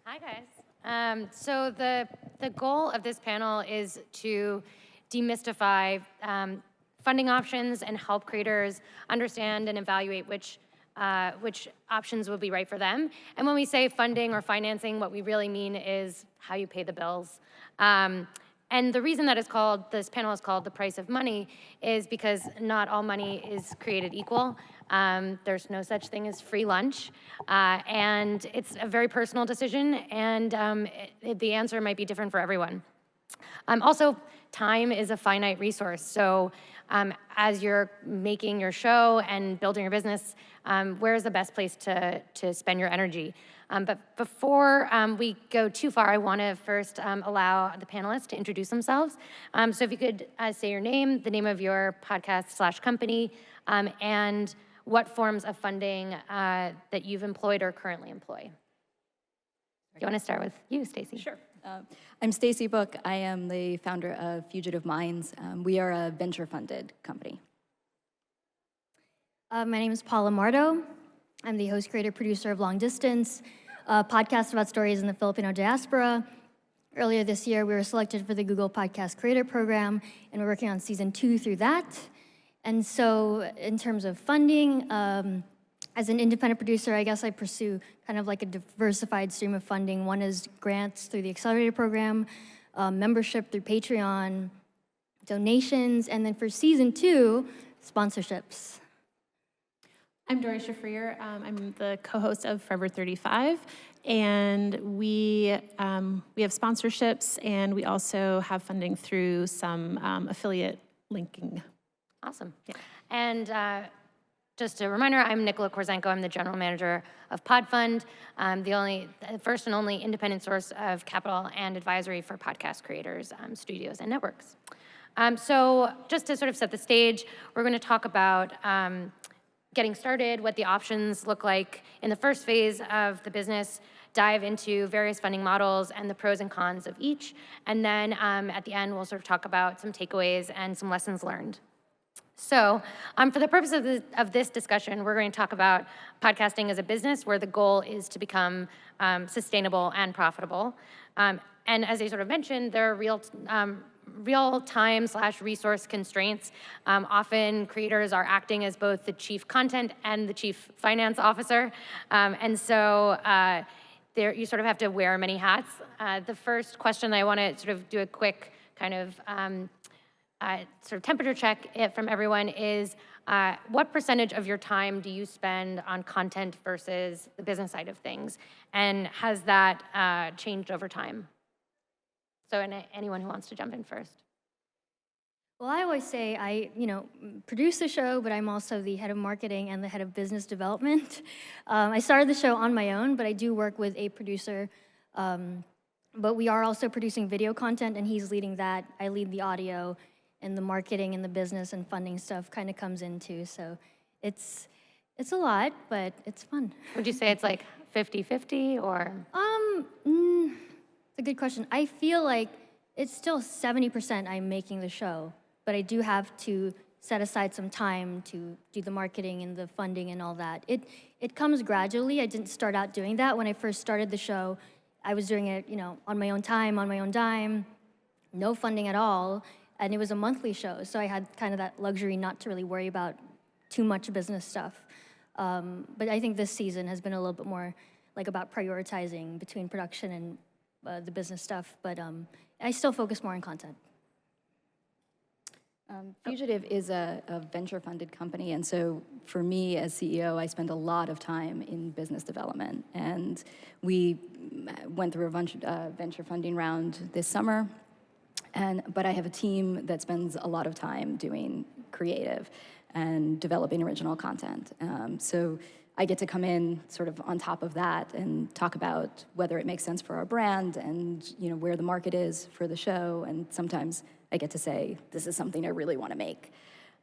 Hi, guys. So the goal of this panel is to demystify funding options and help creators understand and evaluate which options will be right for them. And when we say funding or financing, what we really mean is how you pay the bills. And the reason that this panel is called The Price of Money is because not all money is created equal. There's no such thing as free lunch. And it's a very personal decision, and the answer might be different for everyone. Also, time is a finite resource. So as you're making your show and building your business, where's the best place to spend your energy? But before we go too far, I want to first allow the panelists to introduce themselves. So if you could say your name, the name of your podcast/company, and what forms of funding that you've employed or currently employ. Do you want to start with you, Stacey? Sure. I'm Stacey Book. I am the founder of Fugitive Minds. We are a venture-funded company. My name is Paola Mardo. I'm the host, creator, producer of Long Distance, a podcast about stories in the Filipino diaspora. Earlier this year, we were selected for the Google Podcast Creator Program, and we're working on season 2 through that. And so in terms of funding, as an independent producer, I guess I pursue kind of like a diversified stream of funding. One is grants through the Accelerator Program, membership through Patreon, donations, and then for season 2, sponsorships. I'm Doree Shafrir. I'm the co-host of Forever 35, and we have sponsorships, and we also have funding through some affiliate linking. Awesome. Yeah. And just a reminder, I'm Nicola Korzenko. I'm the general manager of Podfund, the first and only independent source of capital and advisory for podcast creators, studios, and networks. So just to sort of set the stage, we're going to talk about getting started, what the options look like in the first phase of the business, dive into various funding models and the pros and cons of each, and then at the end, we'll sort of talk about some takeaways and some lessons learned. So for the purpose of this discussion, we're going to talk about podcasting as a business where the goal is to become sustainable and profitable. And as I sort of mentioned, there are real time/resource constraints. Often creators are acting as both the chief content and the chief finance officer. And so you sort of have to wear many hats. The first question I want to sort of do a quick kind of sort of temperature check from everyone is what percentage of your time do you spend on content versus the business side of things? And has that changed over time? So anyone who wants to jump in first. Well, I always say I, produce the show, but I'm also the head of marketing and the head of business development. I started the show on my own, but I do work with a producer. But we are also producing video content, and he's leading that. I lead the audio, and the marketing and the business and funding stuff kind of comes into. So it's a lot, but it's fun. Would you say it's like 50-50 or? It's a good question. I feel like it's still 70% I'm making the show, but I do have to set aside some time to do the marketing and the funding and all that. It comes gradually. I didn't start out doing that. When I first started the show, I was doing it, on my own time, on my own dime, no funding at all, and it was a monthly show, so I had kind of that luxury not to really worry about too much business stuff. But I think this season has been a little bit more like about prioritizing between production and the business stuff, but I still focus more on content. Fugitive is a venture-funded company, and so for me as CEO, I spend a lot of time in business development. And we went through a venture funding round this summer, but I have a team that spends a lot of time doing creative and developing original content. So I get to come in sort of on top of that and talk about whether it makes sense for our brand and where the market is for the show. And sometimes I get to say, this is something I really want to make.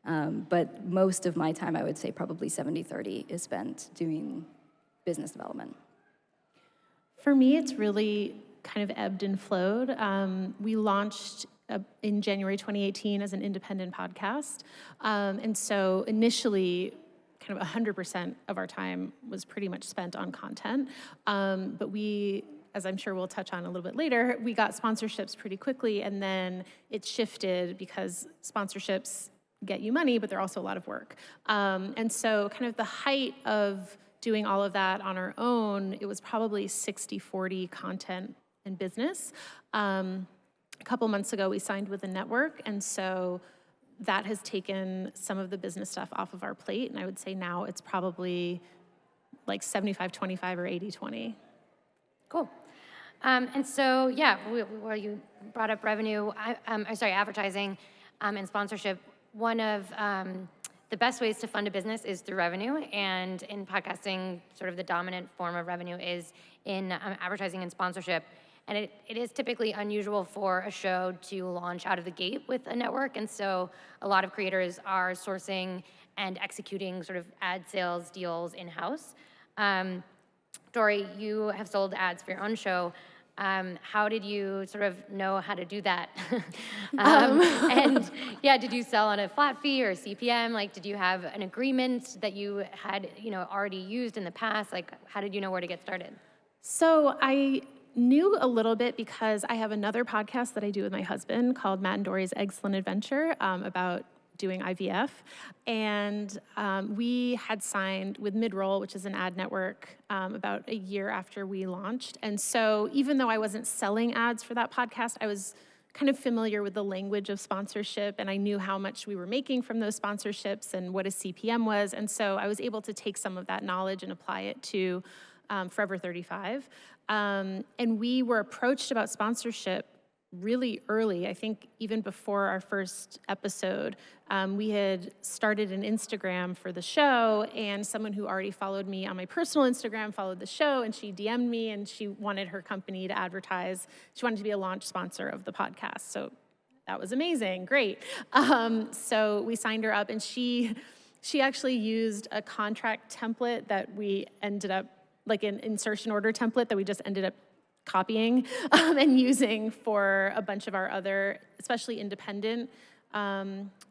But most of my time, I would say probably 70-30, is spent doing business development. For me, it's really kind of ebbed and flowed. We launched in January 2018 as an independent podcast. And so initially, kind of 100% of our time was pretty much spent on content. But we as I'm sure we'll touch on a little bit later, we got sponsorships pretty quickly, and then it shifted because sponsorships get you money, but they're also a lot of work. And so kind of the height of doing all of that on our own, it was probably 60-40 content and business. A couple months ago, we signed with a network, and so that has taken some of the business stuff off of our plate, and I would say now it's probably like 75-25 or 80-20. Cool. And so, yeah, well, you brought up revenue, advertising and sponsorship. One of the best ways to fund a business is through revenue, and in podcasting, sort of the dominant form of revenue is in advertising and sponsorship. And it is typically unusual for a show to launch out of the gate with a network, and so a lot of creators are sourcing and executing sort of ad sales deals in-house. Doree, you have sold ads for your own show. How did you sort of know how to do that? And yeah, did you sell on a flat fee or a CPM? Like, did you have an agreement that you had, already used in the past? Like, how did you know where to get started? So I knew a little bit because I have another podcast that I do with my husband called Matt and Doree's Excellent Adventure about doing IVF. And we had signed with Midroll, which is an ad network, about a year after we launched. And so even though I wasn't selling ads for that podcast, I was kind of familiar with the language of sponsorship, and I knew how much we were making from those sponsorships and what a CPM was. And so I was able to take some of that knowledge and apply it to Forever 35. And we were approached about sponsorship really early. I think even before our first episode, we had started an Instagram for the show, and someone who already followed me on my personal Instagram followed the show, and she DM'd me, and she wanted her company to advertise. She wanted to be a launch sponsor of the podcast. So that was amazing, great. So we signed her up, and she actually used a contract template that we ended up, like an insertion order template that we just ended up copying and using for a bunch of our other, especially independent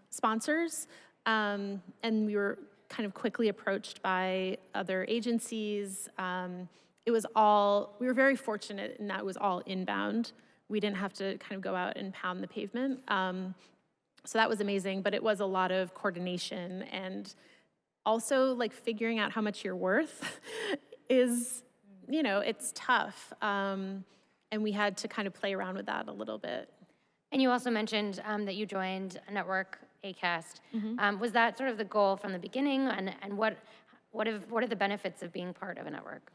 sponsors. And we were kind of quickly approached by other agencies. We were very fortunate in that it was all inbound. We didn't have to kind of go out and pound the pavement. So that was amazing, but it was a lot of coordination and also like figuring out how much you're worth is, it's tough. And we had to kind of play around with that a little bit. And you also mentioned that you joined a network, Acast. Mm-hmm. Was that sort of the goal from the beginning? And what are the benefits of being part of a network?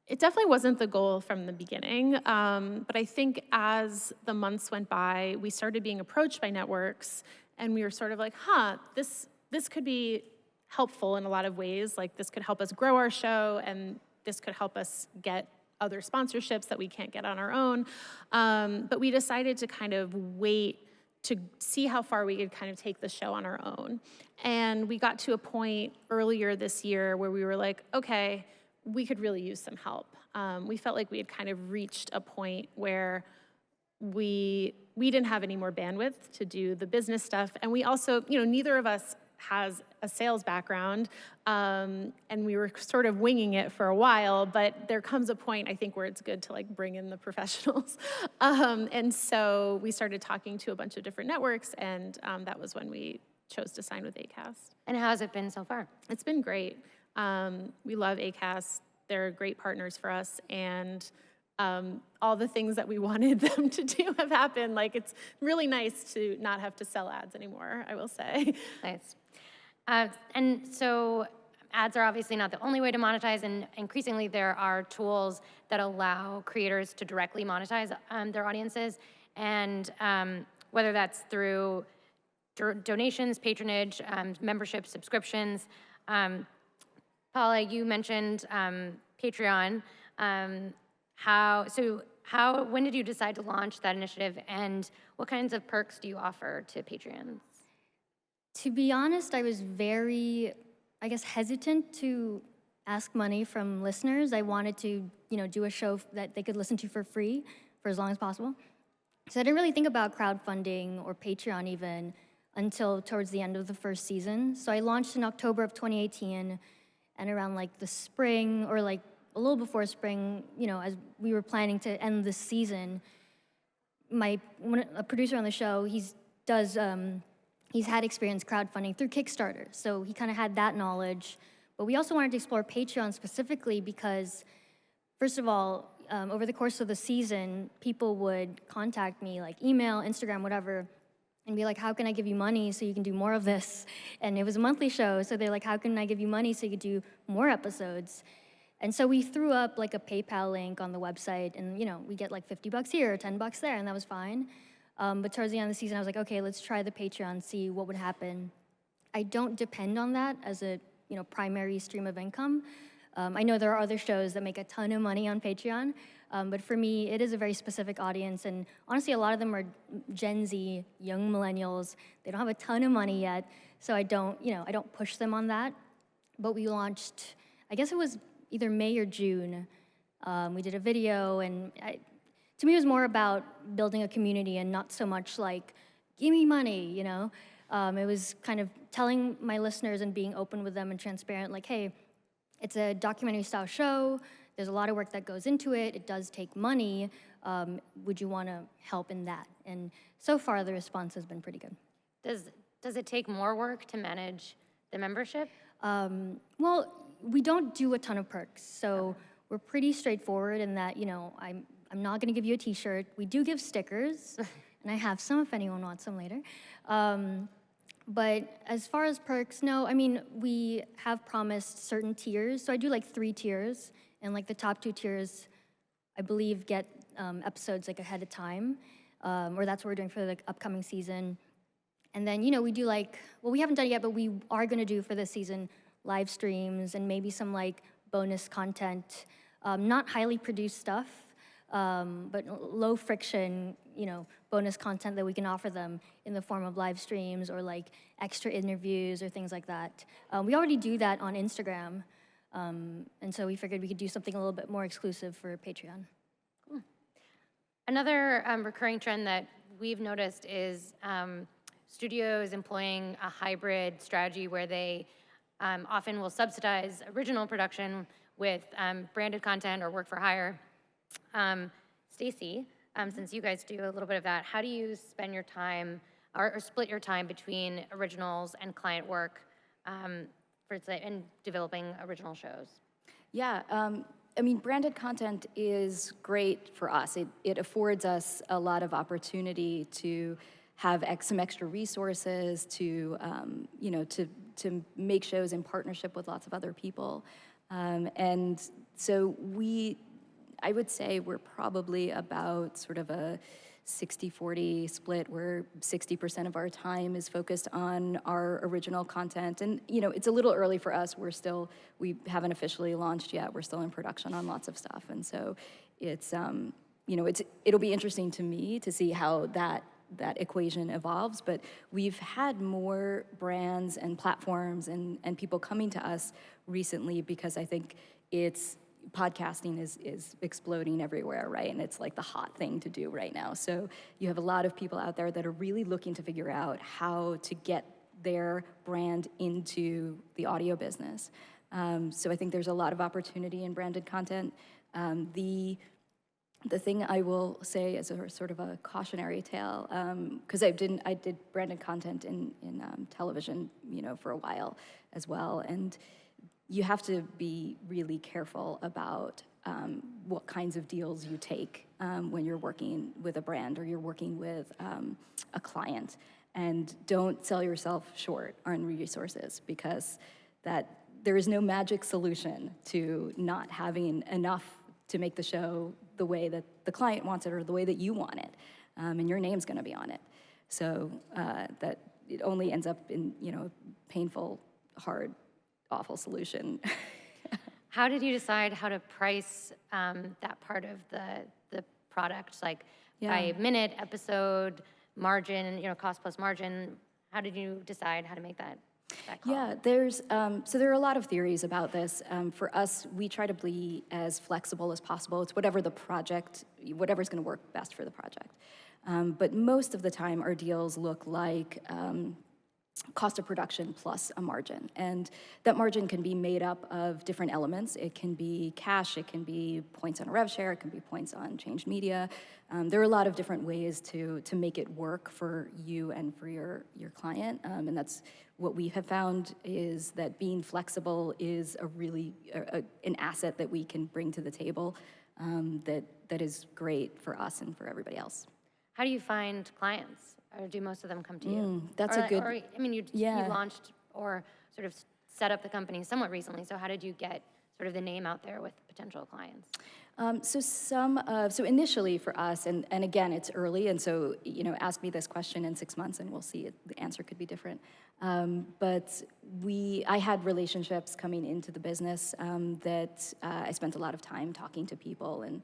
It definitely wasn't the goal from the beginning. But I think as the months went by, we started being approached by networks, and we were sort of like, this could be helpful in a lot of ways. Like, this could help us grow our show, and this could help us get other sponsorships that we can't get on our own. But we decided to kind of wait to see how far we could kind of take the show on our own. And we got to a point earlier this year where we were like, okay, we could really use some help. We felt like we had kind of reached a point where we didn't have any more bandwidth to do the business stuff. And we also, neither of us has a sales background, and we were sort of winging it for a while, but there comes a point, I think, where it's good to like bring in the professionals. And so we started talking to a bunch of different networks, and that was when we chose to sign with Acast. And how has it been so far? It's been great. We love Acast. They're great partners for us, and all the things that we wanted them to do have happened. Like, it's really nice to not have to sell ads anymore, I will say. Nice. And so ads are obviously not the only way to monetize, and increasingly there are tools that allow creators to directly monetize their audiences, and whether that's through donations, patronage, membership, subscriptions. Paola, you mentioned Patreon. When did you decide to launch that initiative, and what kinds of perks do you offer to Patreons? To be honest, I was very, hesitant to ask money from listeners. I wanted to, do a show that they could listen to for free for as long as possible. So I didn't really think about crowdfunding or Patreon even until towards the end of the first season. So I launched in October of 2018, and around like the spring or like a little before spring, as we were planning to end this season, a producer on the show, he's had experience crowdfunding through Kickstarter, so he kind of had that knowledge. But we also wanted to explore Patreon specifically because, first of all, over the course of the season, people would contact me, like email, Instagram, whatever, and be like, how can I give you money so you can do more of this? And it was a monthly show, so they're like, how can I give you money so you could do more episodes? And so we threw up like a PayPal link on the website, and we get like $50 here, $10 there, and that was fine. But towards the end of the season, I was like, okay, let's try the Patreon, see what would happen. I don't depend on that as a primary stream of income. I know there are other shows that make a ton of money on Patreon, but for me, it is a very specific audience, and honestly, a lot of them are Gen Z, young millennials. They don't have a ton of money yet, so I don't push them on that. But we launched, I guess it was either May or June. We did a video, and to me, it was more about building a community and not so much like, give me money, It was kind of telling my listeners and being open with them and transparent, like, hey, it's a documentary-style show. There's a lot of work that goes into it. It does take money. Would you want to help in that? And so far, the response has been pretty good. Does it take more work to manage the membership? Well, we don't do a ton of perks, so we're pretty straightforward in that, I'm not going to give you a T-shirt. We do give stickers, and I have some if anyone wants some later. But as far as perks, no, we have promised certain tiers. So I do like 3 tiers, and like the top 2 tiers, I believe, get episodes like ahead of time, or that's what we're doing for the upcoming season. And then, we do we haven't done it yet, but we are gonna do for this season live streams and maybe some like bonus content, not highly produced stuff, but low friction, bonus content that we can offer them in the form of live streams or like extra interviews or things like that. We already do that on Instagram, and so we figured we could do something a little bit more exclusive for Patreon. Cool. Another recurring trend that we've noticed is studios employing a hybrid strategy where they often will subsidize original production with branded content or work for hire. Stacey, since you guys do a little bit of that, how do you spend your time or split your time between originals and client work in developing original shows? Yeah, branded content is great for us. It affords us a lot of opportunity to have some extra resources to make shows in partnership with lots of other people. And so I would say we're probably about sort of a 60-40 split where 60% of our time is focused on our original content. And, it's a little early for us. We haven't officially launched yet. We're still in production on lots of stuff. And so it'll be interesting to me to see how that equation evolves, but we've had more brands and platforms and people coming to us recently because I think podcasting is exploding everywhere, right? And it's like the hot thing to do right now. So you have a lot of people out there that are really looking to figure out how to get their brand into the audio business. So I think there's a lot of opportunity in branded content. The thing I will say as a sort of a cautionary tale, because I did branded content in television, for a while as well, and you have to be really careful about what kinds of deals you take when you're working with a brand or you're working with a client, and don't sell yourself short on resources because there is no magic solution to not having enough to make the show the way that the client wants it or the way that you want it, and your name's going to be on it. So that it only ends up in a painful, hard, awful solution. How did you decide how to price that part of the product, like by minute, episode, margin, cost plus margin? How did you decide how to make that call? Yeah, there are a lot of theories about this. For us, we try to be as flexible as possible. It's whatever's going to work best for the project. But most of the time, our deals look like cost of production plus a margin. And that margin can be made up of different elements. It can be cash, it can be points on a rev share, it can be points on changed media. There are a lot of different ways to make it work for you and for your client. And that's what we have found, is that being flexible is a really an asset that we can bring to the table, that is great for us and for everybody else. How do you find clients? Or do most of them come to you? That's Or a good. Or, I mean, you launched or sort of set up the company somewhat recently. So how did you get sort of the name out there with potential clients? So initially for us, and again, it's early, and so, ask me this question in 6 months and we'll see the answer could be different. But I had relationships coming into the business that I spent a lot of time talking to people, and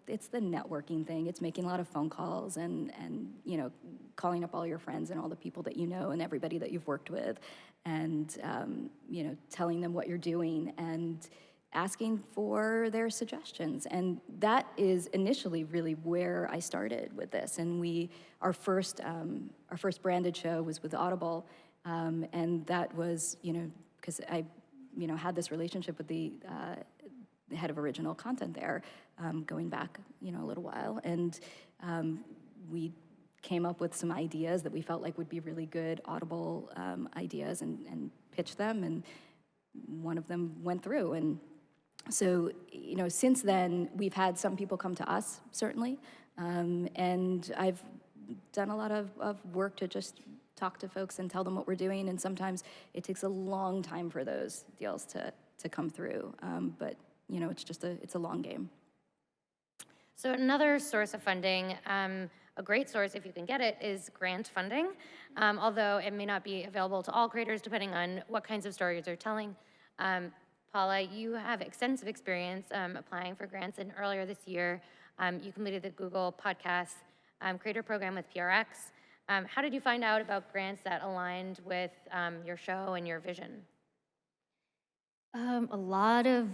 it's the networking thing. It's making a lot of phone calls and calling up all your friends and all the people that you know and everybody that you've worked with, and telling them what you're doing and asking for their suggestions. And that is initially really where I started with this. And our first branded show was with Audible, and that was because I had this relationship with the head of original content there, going back a little while, and we came up with some ideas that we felt like would be really good Audible ideas, and pitched them, and one of them went through. And so since then we've had some people come to us, certainly, and I've done a lot of work to just talk to folks and tell them what we're doing, and sometimes it takes a long time for those deals to come through, but it's a long game. So another source of funding, a great source if you can get it, is grant funding, although it may not be available to all creators depending on what kinds of stories you're telling. Paola, you have extensive experience applying for grants, and earlier this year, you completed the Google Podcast Creator Program with PRX. How did you find out about grants that aligned with your show and your vision? A lot of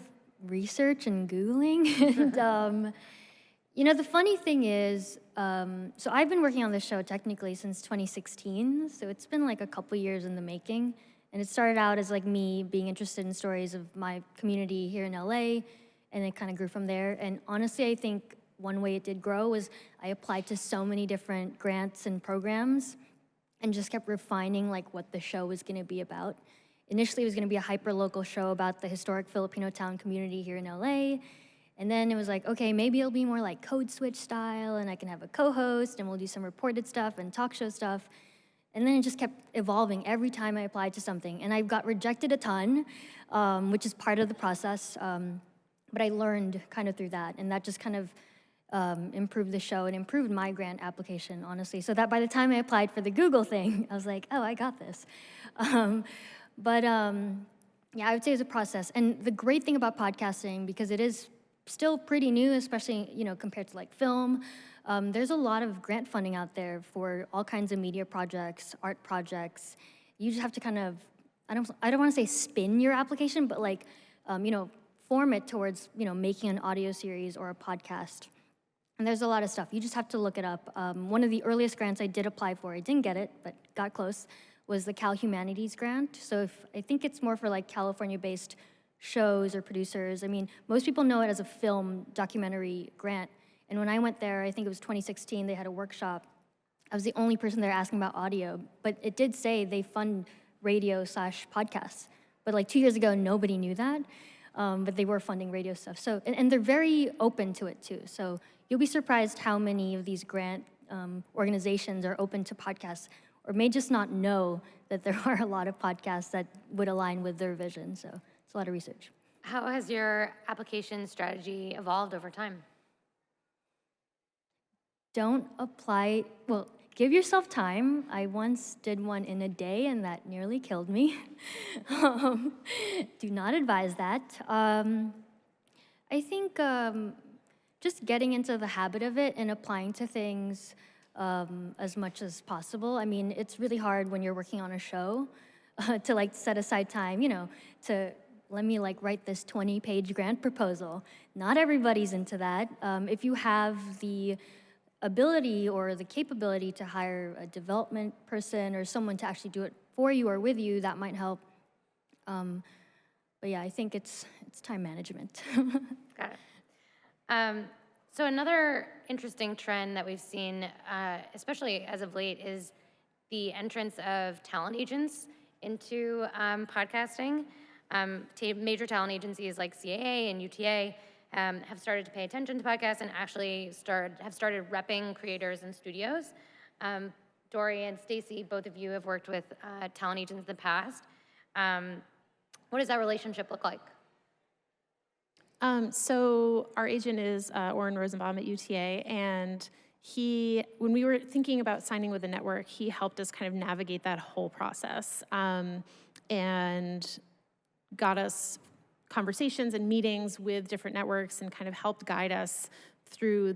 research and Googling. And, the funny thing is, so I've been working on this show technically since 2016, so it's been like a couple years in the making. And it started out as like me being interested in stories of my community here in LA, and it kind of grew from there. And honestly, I think one way it did grow was I applied to so many different grants and programs and just kept refining like what the show was gonna be about. Initially, it was gonna be a hyper-local show about the historic Filipino town community here in LA. And then it was like, okay, maybe it'll be more like Code Switch style, and I can have a co-host, and we'll do some reported stuff and talk show stuff. And then it just kept evolving every time I applied to something. And I got rejected a ton, which is part of the process. But I learned kind of through that. And that just kind of improved the show and improved my grant application, honestly. So that by the time I applied for the Google thing, I was like, oh, I got this. Yeah, I would say it's a process. And the great thing about podcasting, because it is still pretty new, especially compared to like film, there's a lot of grant funding out there for all kinds of media projects, art projects. You just have to kind of, I don't want to say spin your application, but like, form it towards, making an audio series or a podcast. And there's a lot of stuff. You just have to look it up. One of the earliest grants I did apply for, I didn't get it, but got close, was the Cal Humanities grant. So I think it's more for like California-based shows or producers. I mean, most people know it as a film documentary grant. And when I went there, I think it was 2016, they had a workshop. I was the only person there asking about audio, but it did say they fund radio/podcasts. But like 2 years ago, nobody knew that, but they were funding radio stuff. So, and they're very open to it too. So you'll be surprised how many of these grant organizations are open to podcasts, or may just not know that there are a lot of podcasts that would align with their vision. So it's a lot of research. How has your application strategy evolved over time? Don't apply, well, give yourself time. I once did one in a day, and that nearly killed me. Do not advise that. I think just getting into the habit of it and applying to things as much as possible. I mean, it's really hard when you're working on a show to like set aside time, to let me like write this 20-page grant proposal. Not everybody's into that. If you have the ability or the capability to hire a development person or someone to actually do it for you or with you, that might help. But yeah, I think it's time management. Got it. So another interesting trend that we've seen, especially as of late, is the entrance of talent agents into podcasting. Major talent agencies like CAA and UTA have started to pay attention to podcasts and actually have started repping creators and studios. Doree and Stacey, both of you have worked with talent agents in the past. What does that relationship look like? So our agent is Oren Rosenbaum at UTA, and when we were thinking about signing with the network, he helped us kind of navigate that whole process and got us conversations and meetings with different networks and kind of helped guide us through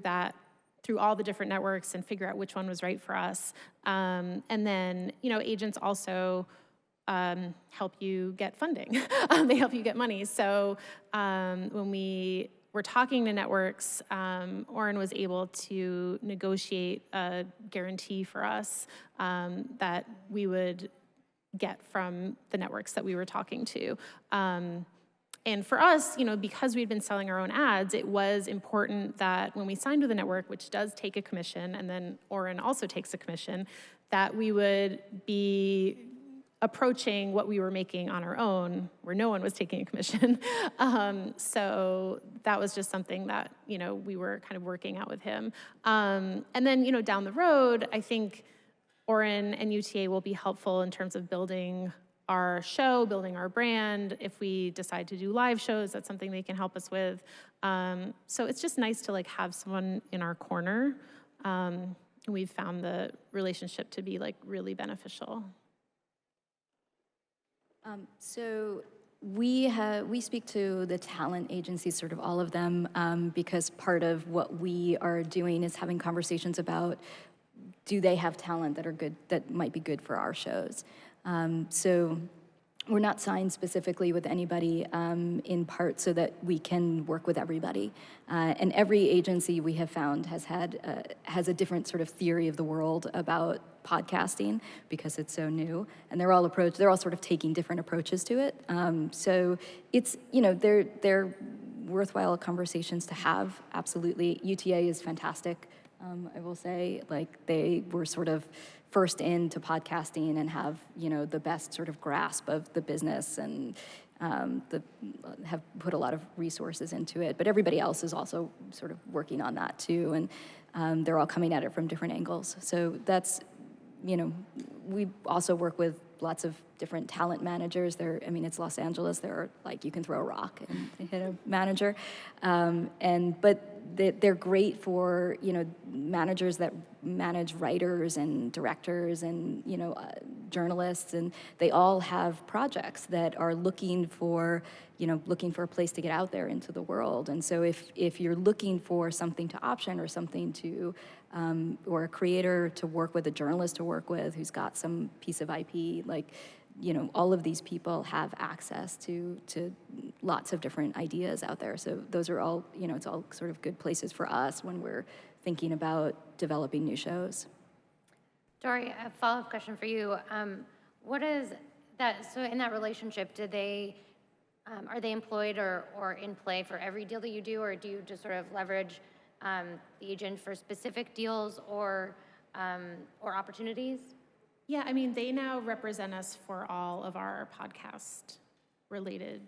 all the different networks and figure out which one was right for us. And then, agents also help you get funding. They help you get money. So when we were talking to networks, Oren was able to negotiate a guarantee for us that we would get from the networks that we were talking to. And for us, because we'd been selling our own ads, it was important that when we signed with a network, which does take a commission, and then Oren also takes a commission, that we would be approaching what we were making on our own, where no one was taking a commission. So that was just something that, we were kind of working out with him. And then, down the road, I think Oren and UTA will be helpful in terms of building our show, building our brand. If we decide to do live shows, that's something they can help us with. So it's just nice to have someone in our corner. We've found the relationship to be really beneficial. So we speak to the talent agencies, sort of all of them, because part of what we are doing is having conversations about, do they have talent that are good, that might be good for our shows? So we're not signed specifically with anybody, in part so that we can work with everybody. And every agency we have found has a different sort of theory of the world about podcasting because it's so new, and they're all sort of taking different approaches to it. So it's, they're worthwhile conversations to have, absolutely. UTA is fantastic, I will say. They were sort of first into podcasting and have, the best sort of grasp of the business and have put a lot of resources into it. But everybody else is also sort of working on that too, and they're all coming at it from different angles. So that's, we also work with lots of different talent managers. It's Los Angeles. You can throw a rock and hit a manager. But they're great for, managers that manage writers and directors and, journalists, and they all have projects that are looking for a place to get out there into the world. And so if you're looking for something to option or something to, or a creator to work with, a journalist to work with who's got some piece of IP, all of these people have access to lots of different ideas out there. So those are all, it's all sort of good places for us when we're thinking about developing new shows. Doree, a follow-up question for you. What is that, so in that relationship, are they employed or in play for every deal that you do, or do you just sort of leverage the agent for specific deals or opportunities? Yeah, they now represent us for all of our podcast-related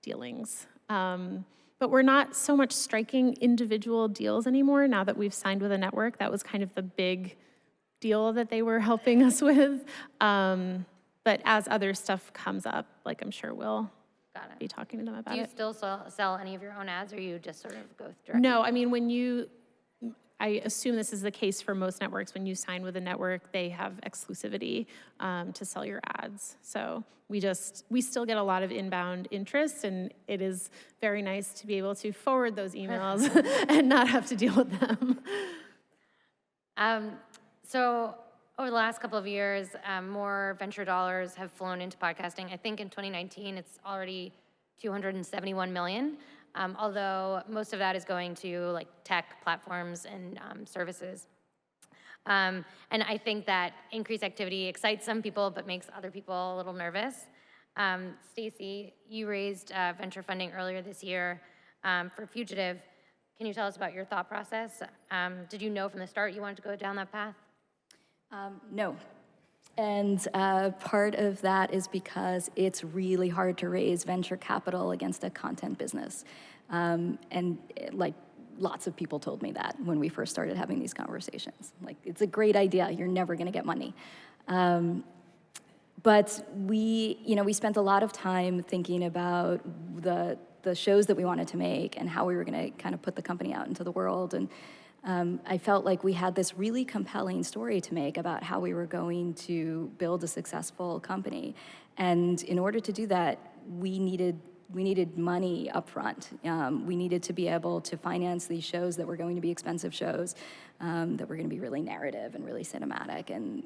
dealings. But we're not so much striking individual deals anymore now that we've signed with a network. That was kind of the big deal that they were helping us with. But as other stuff comes up, I'm sure we'll be talking to them about it. Do you still sell any of your own ads, or you just sort of go directly? No, I assume this is the case for most networks. When you sign with a network, they have exclusivity to sell your ads. So we still get a lot of inbound interest, and it is very nice to be able to forward those emails and not have to deal with them. So over the last couple of years, more venture dollars have flown into podcasting. I think in 2019, it's already $271 million. although most of that is going to like tech platforms and services. And I think that increased activity excites some people, but makes other people a little nervous. Stacey, you raised venture funding earlier this year for Fugitive. Can you tell us about your thought process? Did you know from the start you wanted to go down that path? No. And part of that is because it's really hard to raise venture capital against a content business. Like, lots of people told me that when we first started having these conversations. Like, it's a great idea, you're never gonna get money. But we spent a lot of time thinking about the shows that we wanted to make and how we were gonna kind of put the company out into the world. And I felt like we had this really compelling story to make about how we were going to build a successful company. And in order to do that, we needed money up front. We needed to be able to finance these shows that were going to be expensive shows, that were going to be really narrative and really cinematic and,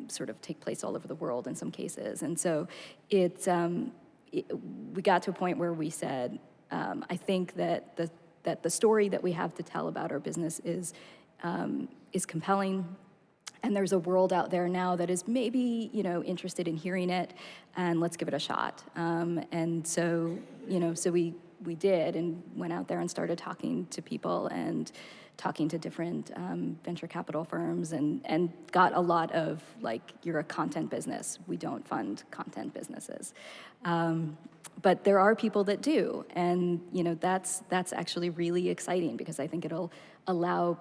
sort of take place all over the world in some cases. And so we got to a point where we said, I think that the story that we have to tell about our business is compelling, and there's a world out there now that is maybe interested in hearing it, and let's give it a shot. And so we did, and went out there and started talking to people and talking to different venture capital firms, and got a lot of like, you're a content business, we don't fund content businesses. But there are people that do, and that's actually really exciting, because I think it'll allow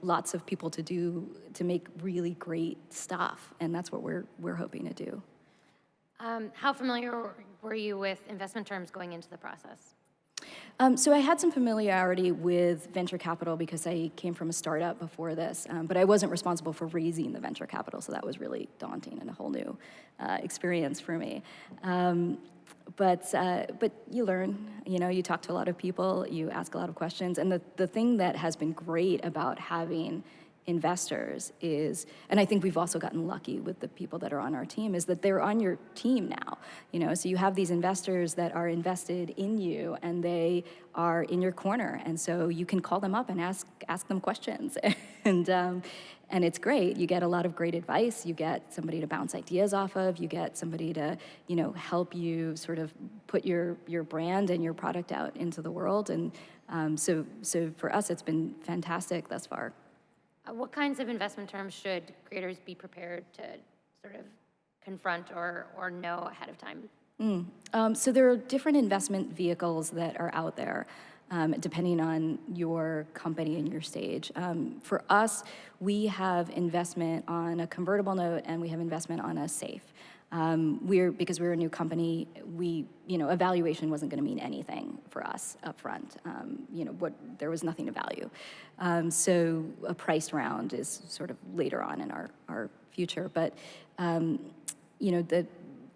lots of people to make really great stuff, and that's what we're hoping to do. How familiar were you with investment terms going into the process? So I had some familiarity with venture capital because I came from a startup before this, but I wasn't responsible for raising the venture capital, so that was really daunting and a whole new experience for me. But you learn, you talk to a lot of people, you ask a lot of questions, and the thing that has been great about having investors is, and I think we've also gotten lucky with the people that are on our team, is that they're on your team now, so you have these investors that are invested in you, and they are in your corner, and so you can call them up and ask them questions, and it's great. You get a lot of great advice, you get somebody to bounce ideas off of, you get somebody to, help you sort of put your brand and your product out into the world, and so for us, it's been fantastic thus far. What kinds of investment terms should creators be prepared to sort of confront or know ahead of time? So there are different investment vehicles that are out there, depending on your company and your stage. For us, we have investment on a convertible note, and we have investment on a SAFE. Because we're a new company, evaluation wasn't going to mean anything for us up front. There was nothing to value. So a priced round is sort of later on in our future. But, the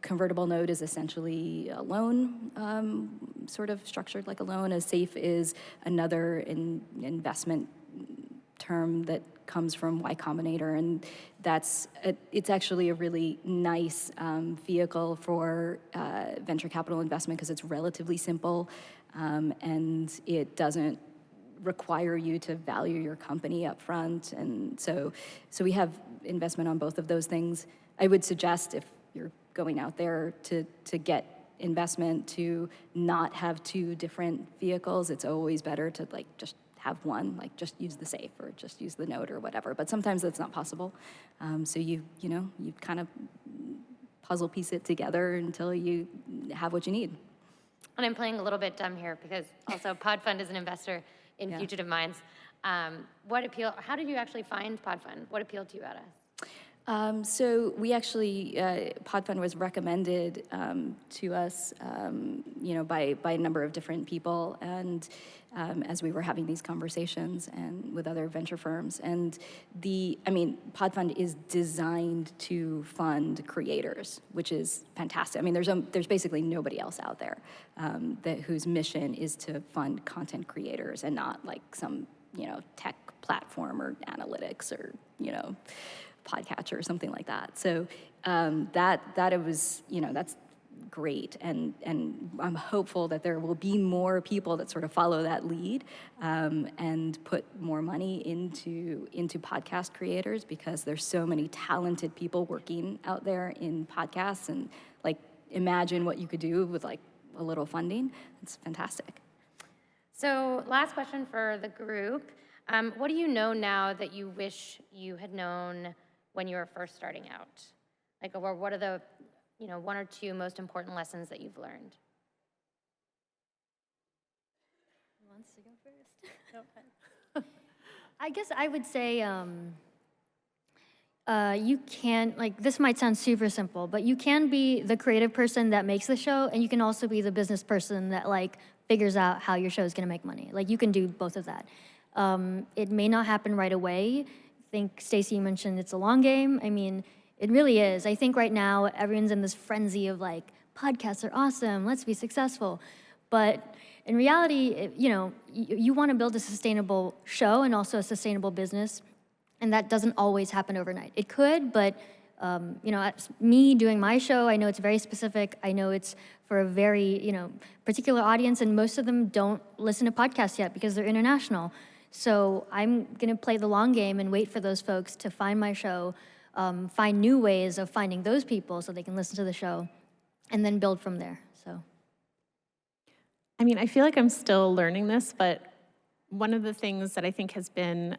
convertible note is essentially a loan, sort of structured like a loan. A SAFE is another investment term that comes from Y Combinator, and it's actually a really nice vehicle for venture capital investment, because it's relatively simple, and it doesn't require you to value your company up front, and so we have investment on both of those things. I would suggest, if you're going out there to get investment, to not have two different vehicles. It's always better to just have one, just use the SAFE or just use the note or whatever. But sometimes that's not possible. So you kind of puzzle piece it together until you have what you need. And I'm playing a little bit dumb here, because also Podfund is an investor in Fugitive Minds. How did you actually find Podfund? What appealed to you about us? So we actually, Podfund was recommended to us, by a number of different people, and as we were having these conversations and with other venture firms. And Podfund is designed to fund creators, which is fantastic. There's basically nobody else out there whose mission is to fund content creators, and not like some tech platform or analytics or podcatcher or something like that. So that it was, that's great, and I'm hopeful that there will be more people that sort of follow that lead and put more money into podcast creators, because there's so many talented people working out there in podcasts, and like imagine what you could do with like a little funding. It's fantastic. So last question for the group. What do you know now that you wish you had known when you were first starting out? Like, or what are the, one or two most important lessons that you've learned? Who wants to go first? I guess I would say you can, like, this might sound super simple, but you can be the creative person that makes the show, and you can also be the business person that, like, figures out how your show is going to make money. Like, you can do both of that. It may not happen right away. I think Stacey mentioned it's a long game. I mean, it really is. I think right now everyone's in this frenzy of like, podcasts are awesome, let's be successful. But in reality, you want to build a sustainable show and also a sustainable business, and that doesn't always happen overnight. It could, but me doing my show, I know it's very specific. I know it's for a very, particular audience, and most of them don't listen to podcasts yet because they're international. So I'm gonna play the long game and wait for those folks to find my show, find new ways of finding those people so they can listen to the show, and then build from there, so. I mean, I feel like I'm still learning this, but one of the things that I think has been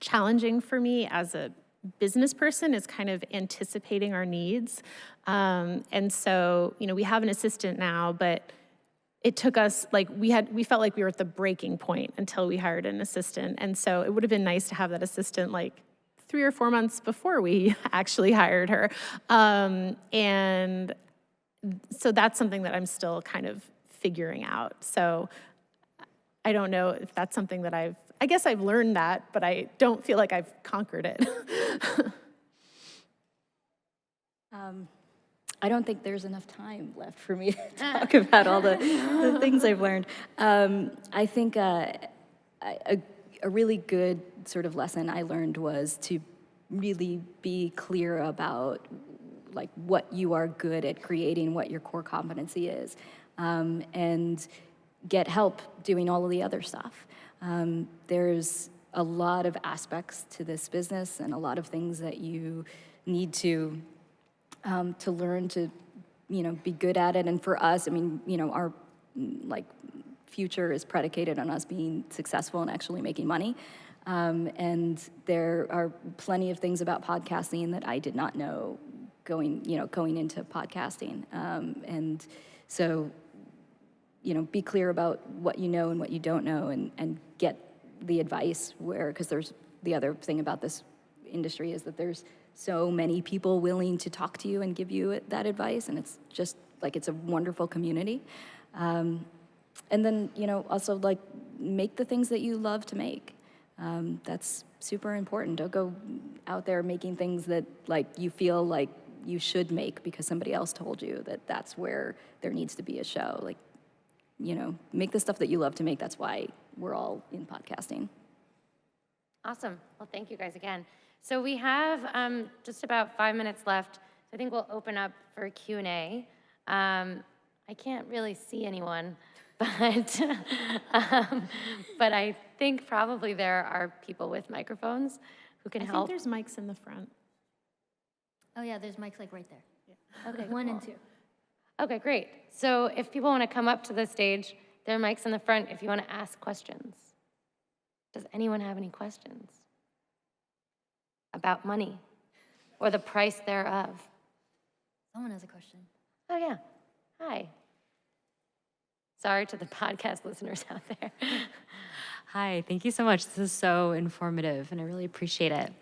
challenging for me as a business person is kind of anticipating our needs. And so, we have an assistant now, but it took us, like, we felt like we were at the breaking point until we hired an assistant. And so it would have been nice to have that assistant, like, 3 or 4 months before we actually hired her. And so that's something that I'm still kind of figuring out. So I don't know if that's something that I guess I've learned that, but I don't feel like I've conquered it. I don't think there's enough time left for me to talk about all the things I've learned. I think a really good sort of lesson I learned was to really be clear about like what you are good at creating, what your core competency is, and get help doing all of the other stuff. There's a lot of aspects to this business and a lot of things that you need to learn to, be good at it. And for us, I mean, our like future is predicated on us being successful and actually making money. And there are plenty of things about podcasting that I did not know going into podcasting. And so, be clear about what you know and what you don't know, and get the advice because there's the other thing about this industry is that there's so many people willing to talk to you and give you that advice, and it's just like it's a wonderful community. And then, also like make the things that you love to make. That's super important. Don't go out there making things that like you feel like you should make because somebody else told you that that's where there needs to be a show. Like, make the stuff that you love to make. That's why we're all in podcasting. Awesome. Well, thank you guys again. So we have just about 5 minutes left. I think we'll open up for Q&A. I can't really see anyone, but but I think probably there are people with microphones who can I help. think there's mics in the front. Oh yeah, there's mics like right there. Yeah. Okay, 1 and cool. 2. Okay, great. So if people want to come up to the stage, there are mics in the front if you want to ask questions. Does anyone have any questions about money or the price thereof? Someone has a question. Oh, yeah. Hi. Sorry to the podcast listeners out there. Hi, thank you so much. This is so informative, and I really appreciate it.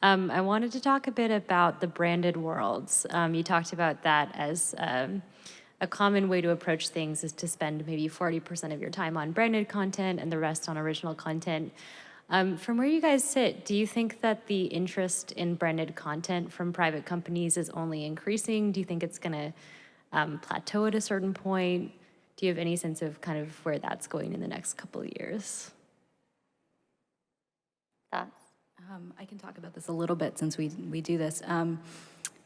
I wanted to talk a bit about the branded worlds. You talked about that as a common way to approach things is to spend maybe 40% of your time on branded content and the rest on original content. From where you guys sit, do you think that the interest in branded content from private companies is only increasing? Do you think it's going to plateau at a certain point? Do you have any sense of kind of where that's going in the next couple of years? Thoughts? I can talk about this a little bit since we do this.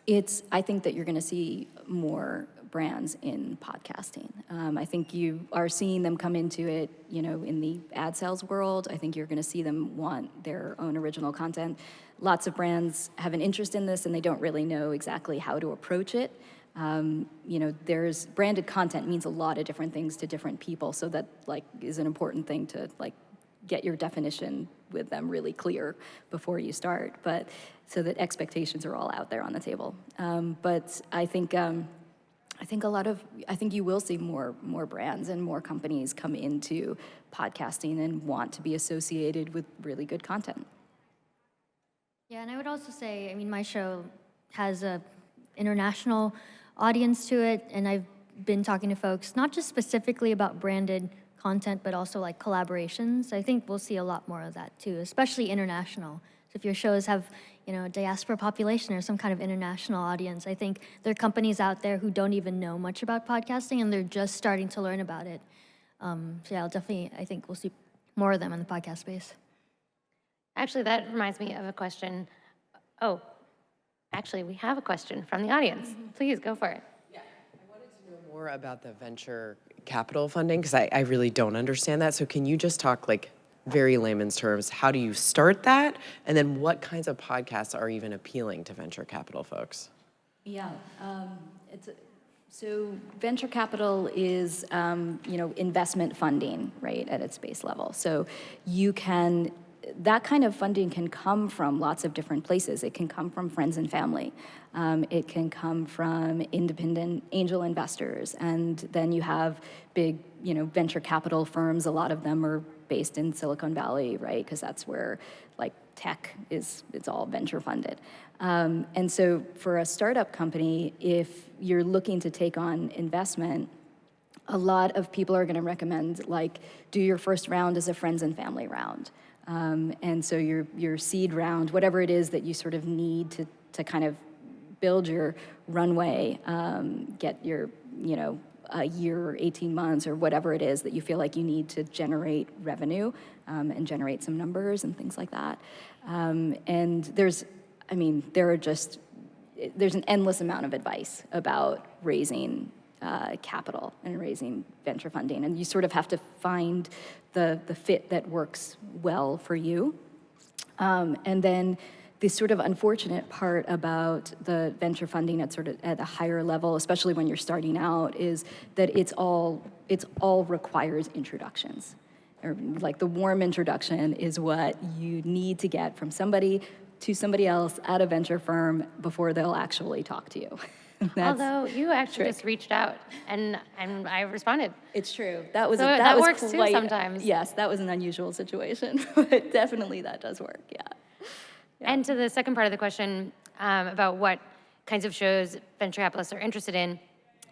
I think that you're going to see more brands in podcasting. I think you are seeing them come into it, in the ad sales world. I think you're going to see them want their own original content. Lots of brands have an interest in this, and they don't really know exactly how to approach it. There's branded content means a lot of different things to different people, so that is an important thing to get your definition with them really clear before you start, but so that expectations are all out there on the table. But I think you will see more brands and more companies come into podcasting and want to be associated with really good content. Yeah, and I would also say, my show has a international audience to it, and I've been talking to folks, not just specifically about branded content, but also collaborations. I think we'll see a lot more of that too, especially international. So if your shows have, a diaspora population or some kind of international audience, I think there are companies out there who don't even know much about podcasting, and they're just starting to learn about it. So yeah, I think we'll see more of them in the podcast space. Actually, that reminds me of a question. Oh, actually, we have a question from the audience. Please, go for it. Yeah, I wanted to know more about the venture capital funding, because I really don't understand that. So can you just talk very layman's terms, how do you start that? And then what kinds of podcasts are even appealing to venture capital folks? Yeah, so venture capital is, investment funding, right, at its base level. So that kind of funding can come from lots of different places. It can come from friends and family. It can come from independent angel investors. And then you have big, venture capital firms. A lot of them are based in Silicon Valley, right? Because that's where tech it's all venture funded. And so for a startup company, if you're looking to take on investment, a lot of people are going to recommend do your first round as a friends and family round. And so your seed round, whatever it is that you sort of need to kind of build your runway, get your, a year or 18 months or whatever it is that you feel like you need to generate revenue and generate some numbers and things like that. And there's an endless amount of advice about raising capital and raising venture funding. And you sort of have to find the fit that works well for you. And then the sort of unfortunate part about the venture funding at a higher level, especially when you're starting out, is that it's all requires introductions. Or the warm introduction is what you need to get from somebody to somebody else at a venture firm before they'll actually talk to you. Although you actually just reached out and I responded. It's true. That was that works too sometimes. Yes, that was an unusual situation, but definitely that does work. Yeah. And to the second part of the question about what kinds of shows venture capitalists are interested in.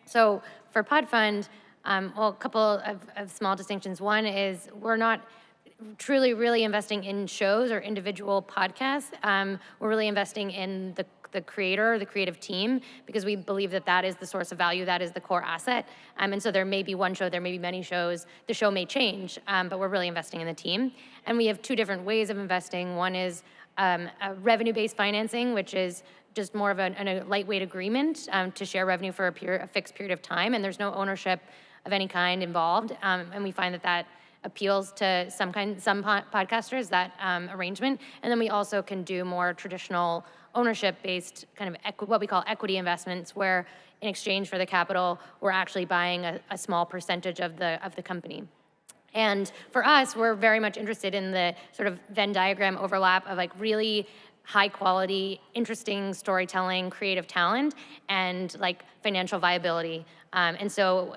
So for Podfund, a couple of small distinctions. One is we're not truly really investing in shows or individual podcasts. We're really investing in the creator, the creative team, because we believe that is the source of value, that is the core asset. And so there may be one show, there may be many shows, the show may change, but we're really investing in the team. And we have two different ways of investing. One is a revenue-based financing, which is just more of a lightweight agreement to share revenue for a fixed period of time, and there's no ownership of any kind involved. And we find that appeals to some podcasters, that arrangement. And then we also can do more traditional ownership-based kind of what we call equity investments, where in exchange for the capital, we're actually buying a small percentage of the company. And for us, we're very much interested in the sort of Venn diagram overlap of really high quality, interesting storytelling, creative talent, and financial viability. And so,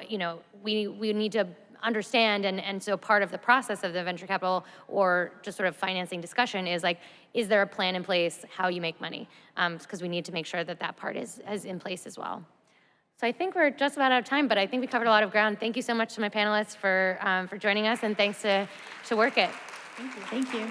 we need to understand, and so part of the process of the venture capital or just sort of financing discussion is there a plan in place how you make money? Because we need to make sure that part is in place as well. So I think we're just about out of time, but I think we covered a lot of ground. Thank you so much to my panelists for joining us, and thanks to Work It. Thank you.